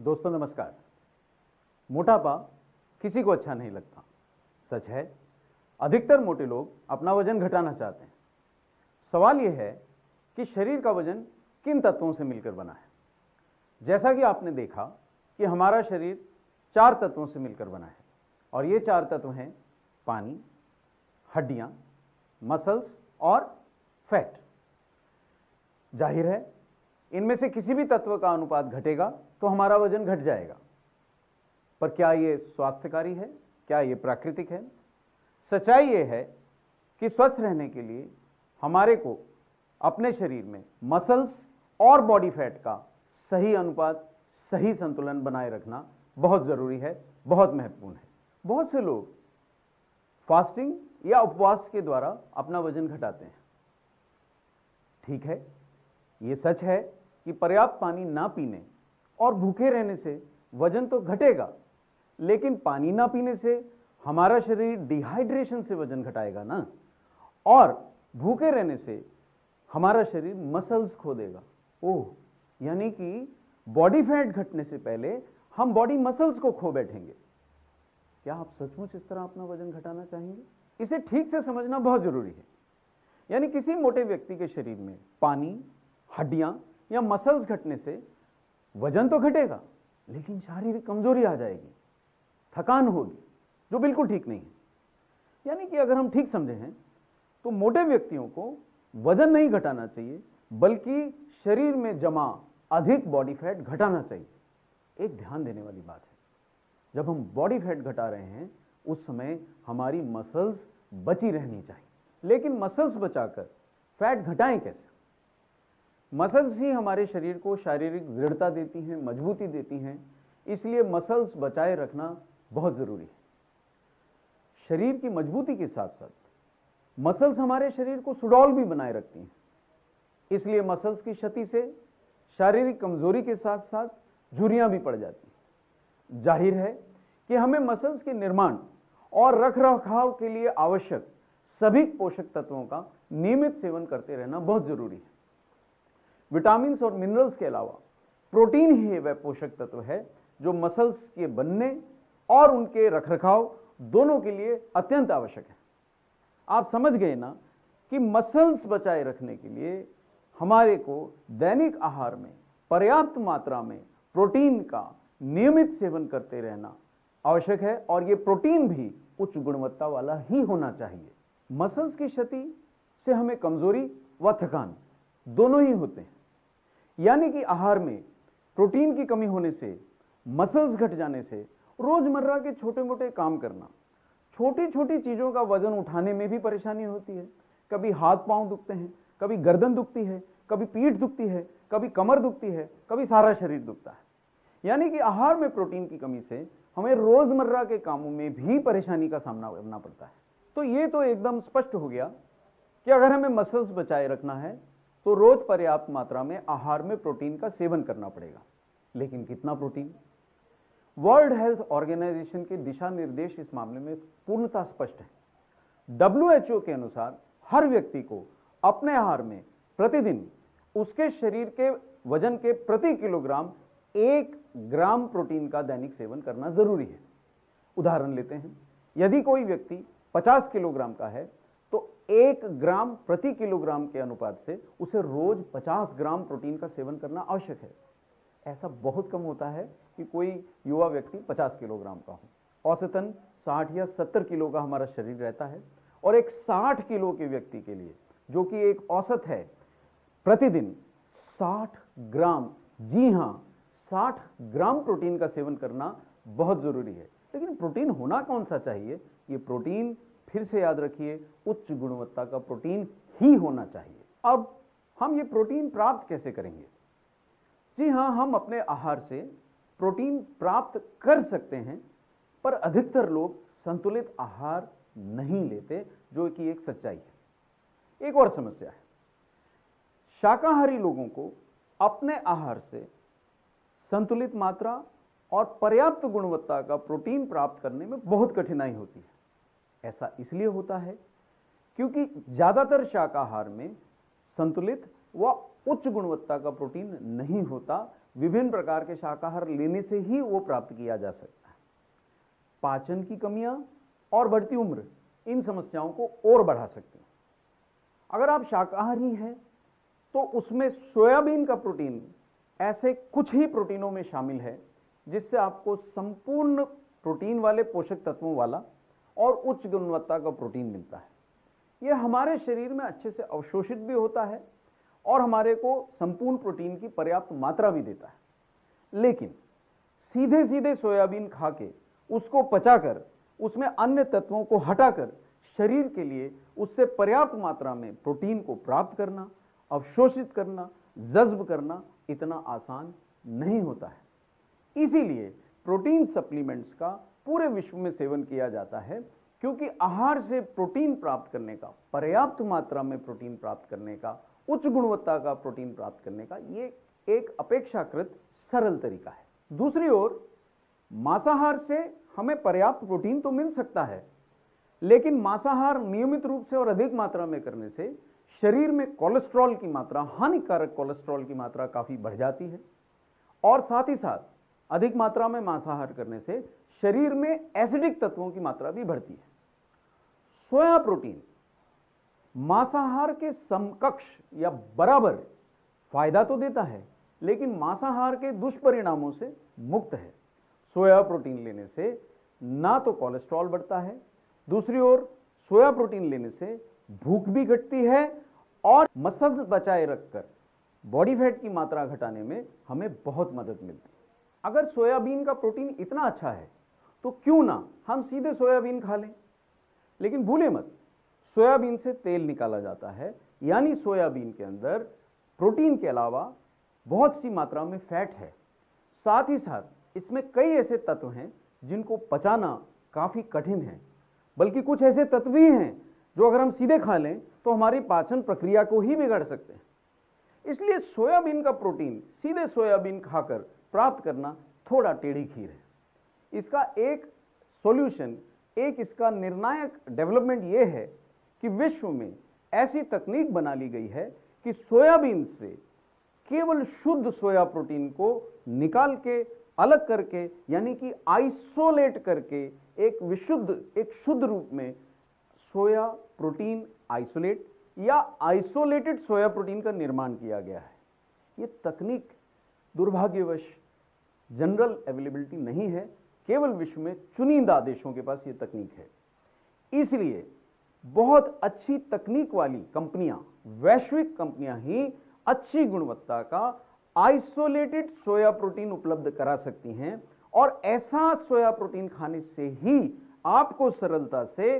दोस्तों नमस्कार। मोटापा किसी को अच्छा नहीं लगता। सच है, अधिकतर मोटे लोग अपना वजन घटाना चाहते हैं। सवाल यह है कि शरीर का वजन किन तत्वों से मिलकर बना है। जैसा कि आपने देखा कि हमारा शरीर 4 तत्वों से मिलकर बना है और ये 4 तत्व हैं पानी, हड्डियां, मसल्स और फैट। जाहिर है, इनमें से किसी भी तत्व का अनुपात घटेगा तो हमारा वजन घट जाएगा। पर क्या यह स्वास्थ्यकारी है? क्या यह प्राकृतिक है? सच्चाई यह है कि स्वस्थ रहने के लिए हमारे को अपने शरीर में मसल्स और बॉडी फैट का सही अनुपात, सही संतुलन बनाए रखना बहुत जरूरी है, बहुत महत्वपूर्ण है। बहुत से लोग फास्टिंग या उपवास के द्वारा अपना वजन घटाते हैं। ठीक है, यह सच है कि पर्याप्त पानी ना पीने और भूखे रहने से वजन तो घटेगा, लेकिन पानी ना पीने से हमारा शरीर डिहाइड्रेशन से वजन घटाएगा ना, और भूखे रहने से हमारा शरीर मसल्स खो देगा। ओह, यानी कि बॉडी फैट घटने से पहले हम बॉडी मसल्स को खो बैठेंगे। क्या आप सचमुच इस तरह अपना वजन घटाना चाहेंगे? इसे ठीक से समझना बहुत जरूरी है। यानी किसी मोटे व्यक्ति के शरीर में पानी, हड्डियां या मसल्स घटने से वजन तो घटेगा, लेकिन शारीरिक कमजोरी आ जाएगी, थकान होगी, जो बिल्कुल ठीक नहीं है। यानी कि अगर हम ठीक समझे हैं तो मोटे व्यक्तियों को वजन नहीं घटाना चाहिए, बल्कि शरीर में जमा अधिक बॉडी फैट घटाना चाहिए। एक ध्यान देने वाली बात है, जब हम बॉडी फैट घटा रहे हैं उस समय हमारी मसल्स बची रहनी चाहिए। लेकिन मसल्स बचाकर फैट घटाएं कैसे? मसल्स ही हमारे शरीर को शारीरिक दृढ़ता देती हैं, मजबूती देती हैं, इसलिए मसल्स बचाए रखना बहुत जरूरी है। शरीर की मजबूती के साथ साथ मसल्स हमारे शरीर को सुडौल भी बनाए रखती हैं, इसलिए मसल्स की क्षति से शारीरिक कमजोरी के साथ साथ झुर्रियां भी पड़ जाती हैं। जाहिर है कि हमें मसल्स के निर्माण और रखरखाव के लिए आवश्यक सभी पोषक तत्वों का नियमित सेवन करते रहना बहुत जरूरी है। विटामिन और मिनरल्स के अलावा प्रोटीन ही वह पोषक तत्व है जो मसल्स के बनने और उनके रखरखाव दोनों के लिए अत्यंत आवश्यक है। आप समझ गए ना कि मसल्स बचाए रखने के लिए हमारे को दैनिक आहार में पर्याप्त मात्रा में प्रोटीन का नियमित सेवन करते रहना आवश्यक है, और यह प्रोटीन भी उच्च गुणवत्ता वाला ही होना चाहिए। मसल्स की क्षति से हमें कमजोरी व थकान दोनों ही होते हैं। यानी कि आहार में प्रोटीन की कमी होने से, मसल्स घट जाने से रोजमर्रा के छोटे मोटे काम करना, छोटी छोटी चीजों का वजन उठाने में भी परेशानी होती है। कभी हाथ पांव दुखते हैं, कभी गर्दन दुखती है, कभी पीठ दुखती है, कभी कमर दुखती है, कभी सारा शरीर दुखता है। यानी कि आहार में प्रोटीन की कमी से हमें रोजमर्रा के कामों में भी परेशानी का सामना करना पड़ता है। तो ये तो एकदम स्पष्ट हो गया कि अगर हमें मसल्स बचाए रखना है तो रोज पर्याप्त मात्रा में आहार में प्रोटीन का सेवन करना पड़ेगा। लेकिन कितना प्रोटीन? वर्ल्ड हेल्थ ऑर्गेनाइजेशन के दिशा निर्देश इस मामले में पूर्णतः स्पष्ट है। WHO के अनुसार हर व्यक्ति को अपने आहार में प्रतिदिन उसके शरीर के वजन के प्रति किलोग्राम 1 ग्राम प्रोटीन का दैनिक सेवन करना जरूरी है। उदाहरण लेते हैं, यदि कोई व्यक्ति 50 किलोग्राम का है तो 1 ग्राम प्रति किलोग्राम के अनुपात से उसे रोज 50 ग्राम प्रोटीन का सेवन करना आवश्यक है। ऐसा बहुत कम होता है कि कोई युवा व्यक्ति 50 किलोग्राम का हो। औसतन 60 या 70 किलो का हमारा शरीर रहता है, और एक 60 किलो के व्यक्ति के लिए, जो कि एक औसत है, प्रतिदिन 60 ग्राम, जी हां 60 ग्राम प्रोटीन का सेवन करना बहुत जरूरी है। लेकिन प्रोटीन होना कौन सा चाहिए? ये प्रोटीन, फिर से याद रखिए, उच्च गुणवत्ता का प्रोटीन ही होना चाहिए। अब हम ये प्रोटीन प्राप्त कैसे करेंगे? जी हां, हम अपने आहार से प्रोटीन प्राप्त कर सकते हैं, पर अधिकतर लोग संतुलित आहार नहीं लेते, जो कि एक सच्चाई है। एक और समस्या है, शाकाहारी लोगों को अपने आहार से संतुलित मात्रा और पर्याप्त गुणवत्ता का प्रोटीन प्राप्त करने में बहुत कठिनाई होती है। ऐसा इसलिए होता है क्योंकि ज्यादातर शाकाहार में संतुलित व उच्च गुणवत्ता का प्रोटीन नहीं होता, विभिन्न प्रकार के शाकाहार लेने से ही वो प्राप्त किया जा सकता है। पाचन की कमियां और बढ़ती उम्र इन समस्याओं को और बढ़ा सकते हैं। अगर आप शाकाहारी हैं तो उसमें सोयाबीन का प्रोटीन ऐसे कुछ ही प्रोटीनों में शामिल है जिससे आपको संपूर्ण प्रोटीन वाले पोषक तत्वों वाला और उच्च गुणवत्ता का प्रोटीन मिलता है। यह हमारे शरीर में अच्छे से अवशोषित भी होता है और हमारे को संपूर्ण प्रोटीन की पर्याप्त मात्रा भी देता है। लेकिन सीधे सीधे सोयाबीन खा के उसको पचाकर उसमें अन्य तत्वों को हटाकर शरीर के लिए उससे पर्याप्त मात्रा में प्रोटीन को प्राप्त करना, अवशोषित करना, जज्ब करना इतना आसान नहीं होता है। इसीलिए प्रोटीन सप्लीमेंट्स का पूरे विश्व में सेवन किया जाता है, क्योंकि आहार से प्रोटीन प्राप्त करने का, पर्याप्त मात्रा में प्रोटीन प्राप्त करने का, उच्च गुणवत्ता का प्रोटीन प्राप्त करने का ये एक अपेक्षाकृत सरल तरीका है। दूसरी ओर मांसाहार से हमें पर्याप्त प्रोटीन तो मिल सकता है, लेकिन मांसाहार नियमित रूप से और अधिक मात्रा में करने से शरीर में कोलेस्ट्रॉल की मात्रा, हानिकारक कोलेस्ट्रॉल की मात्रा काफी बढ़ जाती है और साथ ही साथ अधिक मात्रा में मांसाहार करने से शरीर में एसिडिक तत्वों की मात्रा भी बढ़ती है। सोया प्रोटीन मांसाहार के समकक्ष या बराबर फायदा तो देता है, लेकिन मांसाहार के दुष्परिणामों से मुक्त है। सोया प्रोटीन लेने से ना तो कोलेस्ट्रॉल बढ़ता है, दूसरी ओर सोया प्रोटीन लेने से भूख भी घटती है और मसल्स बचाए रखकर बॉडी फैट की मात्रा घटाने में हमें बहुत मदद मिलती है। अगर सोयाबीन का प्रोटीन इतना अच्छा है तो क्यों ना हम सीधे सोयाबीन खा लें। लेकिन भूले मत, सोयाबीन से तेल निकाला जाता है, यानी सोयाबीन के अंदर प्रोटीन के अलावा बहुत सी मात्रा में फैट है। साथ ही साथ इसमें कई ऐसे तत्व हैं जिनको पचाना काफी कठिन है, बल्कि कुछ ऐसे तत्व भी हैं जो अगर हम सीधे खा लें तो हमारी पाचन प्रक्रिया को ही बिगाड़ सकते हैं। इसलिए सोयाबीन का प्रोटीन सीधे सोयाबीन खाकर प्राप्त करना थोड़ा टेढ़ी खीर है। इसका एक सॉल्यूशन, एक इसका निर्णायक डेवलपमेंट यह है कि विश्व में ऐसी तकनीक बना ली गई है कि सोयाबीन से केवल शुद्ध सोया प्रोटीन को निकाल के अलग करके, यानी कि आइसोलेट करके एक शुद्ध रूप में सोया प्रोटीन आइसोलेट या आइसोलेटेड सोया प्रोटीन का निर्माण किया गया है। यह तकनीक दुर्भाग्यवश जनरल अवेलेबिलिटी नहीं है, केवल विश्व में चुनिंदा देशों के पास यह तकनीक है। इसलिए बहुत अच्छी तकनीक वाली कंपनियां, वैश्विक कंपनियां ही अच्छी गुणवत्ता का आइसोलेटेड सोया प्रोटीन उपलब्ध करा सकती हैं और ऐसा सोया प्रोटीन खाने से ही आपको सरलता से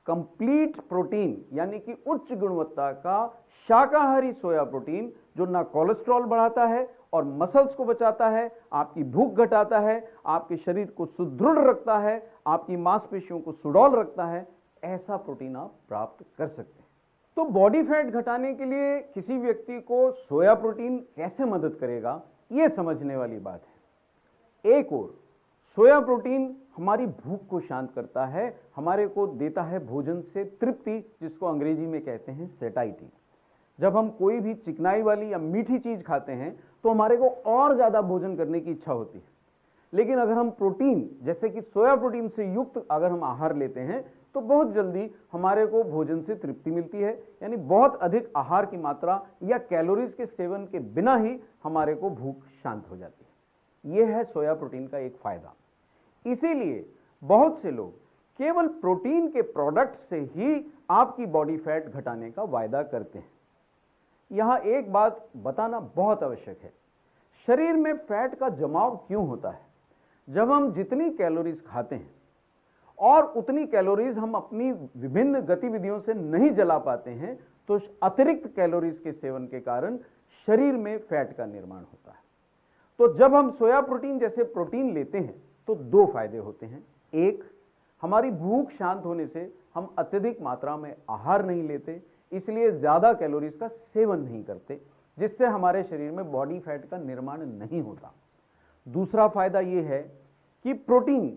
कंप्लीट प्रोटीन, यानी कि उच्च गुणवत्ता का शाकाहारी सोया प्रोटीन, जो ना कोलेस्ट्रॉल बढ़ाता है और मसल्स को बचाता है, आपकी भूख घटाता है, आपके शरीर को सुदृढ़ रखता है, आपकी मांसपेशियों को सुडौल रखता है, ऐसा प्रोटीन आप प्राप्त कर सकते हैं। तो बॉडी फैट घटाने के लिए किसी व्यक्ति को सोया प्रोटीन कैसे मदद करेगा, यह समझने वाली बात है। एक और सोया प्रोटीन हमारी भूख को शांत करता है, हमारे को देता है भोजन से तृप्ति, जिसको अंग्रेजी में कहते हैं सेटाइटी। जब हम कोई भी चिकनाई वाली या मीठी चीज खाते हैं तो हमारे को और ज्यादा भोजन करने की इच्छा होती है, लेकिन अगर हम प्रोटीन जैसे कि सोया प्रोटीन से युक्त अगर हम आहार लेते हैं तो बहुत जल्दी हमारे को भोजन से तृप्ति मिलती है, यानी बहुत अधिक आहार की मात्रा या कैलोरीज के सेवन के बिना ही हमारे को भूख शांत हो जाती है। यह है सोया प्रोटीन का एक फायदा। इसीलिए बहुत से लोग केवल प्रोटीन के प्रोडक्ट से ही आपकी बॉडी फैट घटाने का वायदा करते हैं। यहां एक बात बताना बहुत आवश्यक है, शरीर में फैट का जमाव क्यों होता है? जब हम जितनी कैलोरीज खाते हैं और उतनी कैलोरीज हम अपनी विभिन्न गतिविधियों से नहीं जला पाते हैं, तो अतिरिक्त कैलोरीज के सेवन के कारण शरीर में फैट का निर्माण होता है। तो जब हम सोया प्रोटीन जैसे प्रोटीन लेते हैं तो दो फायदे होते हैं। एक, हमारी भूख शांत होने से हम अत्यधिक मात्रा में आहार नहीं लेते, इसलिए ज्यादा कैलोरीज का सेवन नहीं करते, जिससे हमारे शरीर में बॉडी फैट का निर्माण नहीं होता। दूसरा फायदा यह है कि प्रोटीन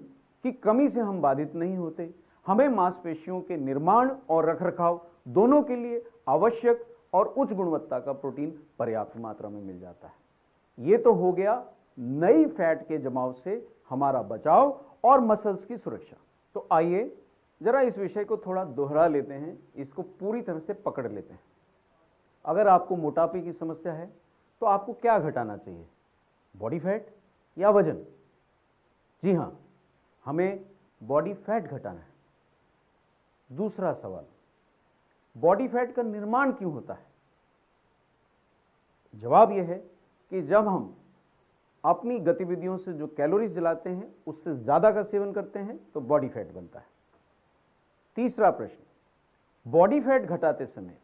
की कमी से हम बाधित नहीं होते, हमें मांसपेशियों के निर्माण और रखरखाव दोनों के लिए आवश्यक और उच्च गुणवत्ता का प्रोटीन पर्याप्त मात्रा में मिल जाता है। ये तो हो गया नई फैट के जमाव से हमारा बचाव और मसल्स की सुरक्षा। तो आइए जरा इस विषय को थोड़ा दोहरा लेते हैं, इसको पूरी तरह से पकड़ लेते हैं। अगर आपको मोटापे की समस्या है तो आपको क्या घटाना चाहिए, बॉडी फैट या वजन? जी हां, हमें बॉडी फैट घटाना है। दूसरा सवाल, बॉडी फैट का निर्माण क्यों होता है? जवाब यह है कि जब हम अपनी गतिविधियों से जो कैलोरीज जलाते हैं उससे ज्यादा का सेवन करते हैं तो बॉडी फैट बनता है। तीसरा प्रश्न, बॉडी फैट घटाते समय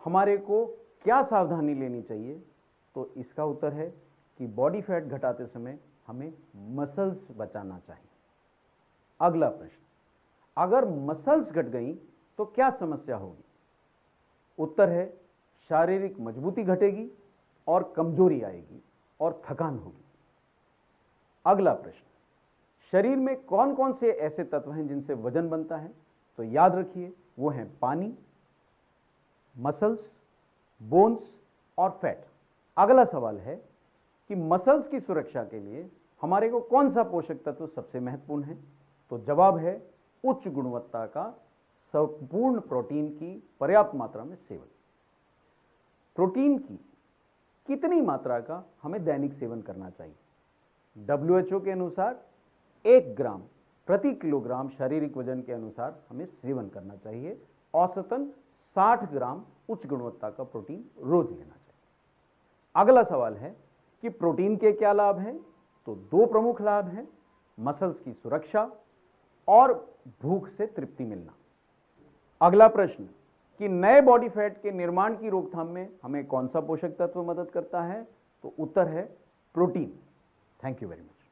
हमारे को क्या सावधानी लेनी चाहिए? तो इसका उत्तर है कि बॉडी फैट घटाते समय हमें मसल्स बचाना चाहिए। अगला प्रश्न, अगर मसल्स घट गई तो क्या समस्या होगी? उत्तर है शारीरिक मजबूती घटेगी और कमजोरी आएगी और थकान होगी। अगला प्रश्न, शरीर में कौन कौन से ऐसे तत्व हैं जिनसे वजन बनता है? तो याद रखिए वो हैं पानी, मसल्स, बोन्स और फैट। अगला सवाल है कि मसल्स की सुरक्षा के लिए हमारे को कौन सा पोषक तत्व सबसे महत्वपूर्ण है? तो जवाब है उच्च गुणवत्ता का संपूर्ण प्रोटीन की पर्याप्त मात्रा में सेवन। प्रोटीन की कितनी मात्रा का हमें दैनिक सेवन करना चाहिए? WHO के अनुसार 1 ग्राम प्रति किलोग्राम शारीरिक वजन के अनुसार हमें सेवन करना चाहिए। औसतन 60 ग्राम उच्च गुणवत्ता का प्रोटीन रोज लेना चाहिए। अगला सवाल है कि प्रोटीन के क्या लाभ हैं? तो 2 प्रमुख लाभ हैं, मसल्स की सुरक्षा और भूख से तृप्ति मिलना। अगला प्रश्न कि नए बॉडी फैट के निर्माण की रोकथाम में हमें कौन सा पोषक तत्व मदद करता है? तो उत्तर है protein. Thank you very much.